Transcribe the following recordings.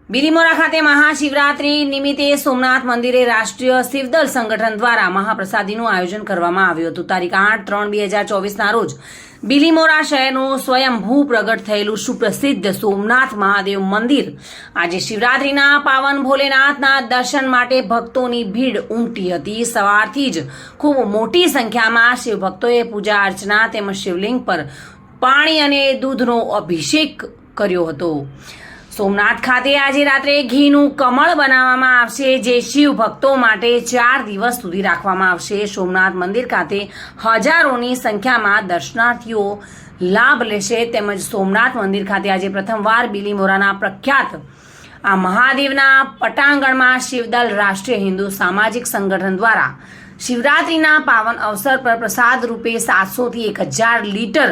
બિલીમોરા ખાતે મહાશિવરાત્રી નિમિત્તે સોમનાથ મંદિરે રાષ્ટ્રીય શિવદળ સંગઠન દ્વારા મહાપ્રસાદીનું આયોજન કરવામાં આવ્યું હતું। તારીખ 8-3-2024ના રોજ બિલીમોરા શહેરનું સ્વયંભૂ પ્રગટ થયેલું સુપ્રસિદ્ધ સોમનાથ મહાદેવ મંદિર આજે શિવરાત્રીના પાવન ભોલેનાથના દર્શન માટે ભક્તોની ભીડ ઉમટી હતી। સવારથી જ ખૂબ મોટી સંખ્યામાં શિવભક્તોએ પૂજા અર્ચના તેમજ શિવલિંગ પર પાણી અને દૂધનો અભિષેક કર્યો હતો। સોમનાથ ખાતે આજે રાત્રે ઘીનું કમળ બનાવવામાં આવશે, જે શિવ ભક્તો માટે 4 દિવસ સુધી રાખવામાં આવશે। સોમનાથ મંદિર ખાતે હજારોની સંખ્યામાં દર્શનાર્થીઓ લાભ લેશે। તેમજ સોમનાથ મંદિર ખાતે આજે પ્રથમવાર બિલીમોરાના પ્રખ્યાત આ મહાદેવના પટાંગણમાં શિવદળ રાષ્ટ્રીય હિન્દુ સામાજિક સંગઠન દ્વારા શિવરાત્રીના પાવન અવસર પર પ્રસાદ રૂપે 700 થી 1000 લીટર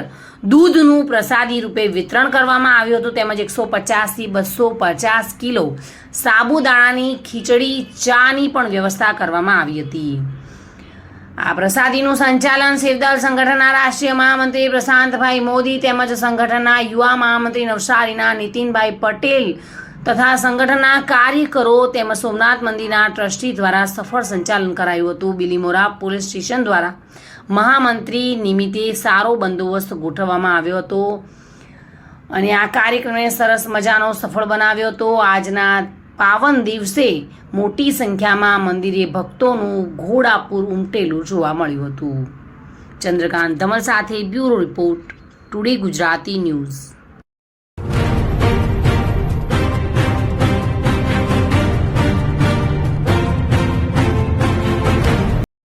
દૂધનું પ્રસાદી રૂપે વિતરણ કરવામાં આવ્યું હતું। તેમજ 150 થી 250 કિલો સાબુદાણાની ખીચડી ચાની પણ વ્યવસ્થા કરવામાં આવી હતી। આ પ્રસાદીનું સંચાલન શિવદળ સંગઠનના રાષ્ટ્રીય મહામંત્રી પ્રશાંતભાઈ મોદી તેમજ સંગઠનના યુવા મહામંત્રી નવસારીના નીતિનભાઈ પટેલ તથા સંગઠનના કાર્યકરો તેમજ સોમનાથ મંદિરના ટ્રસ્ટી દ્વારા સફળ સંચાલન કરાયું હતું। બિલીમોરા પોલીસ સ્ટેશન દ્વારા મહામંત્રી નિમિત્તે સારો બંદોબસ્ત ગોઠવવામાં આવ્યો હતો અને આ કાર્યક્રમને સરસ મજાનો સફળ બનાવ્યો હતો। આજના પાવન દિવસે મોટી સંખ્યામાં મંદિરે ભક્તોનું ઘોડાપૂર ઉમટેલું જોવા મળ્યું હતું। ચંદ્રકાંત ધમલ સાથે bureau report, today Gujarati news.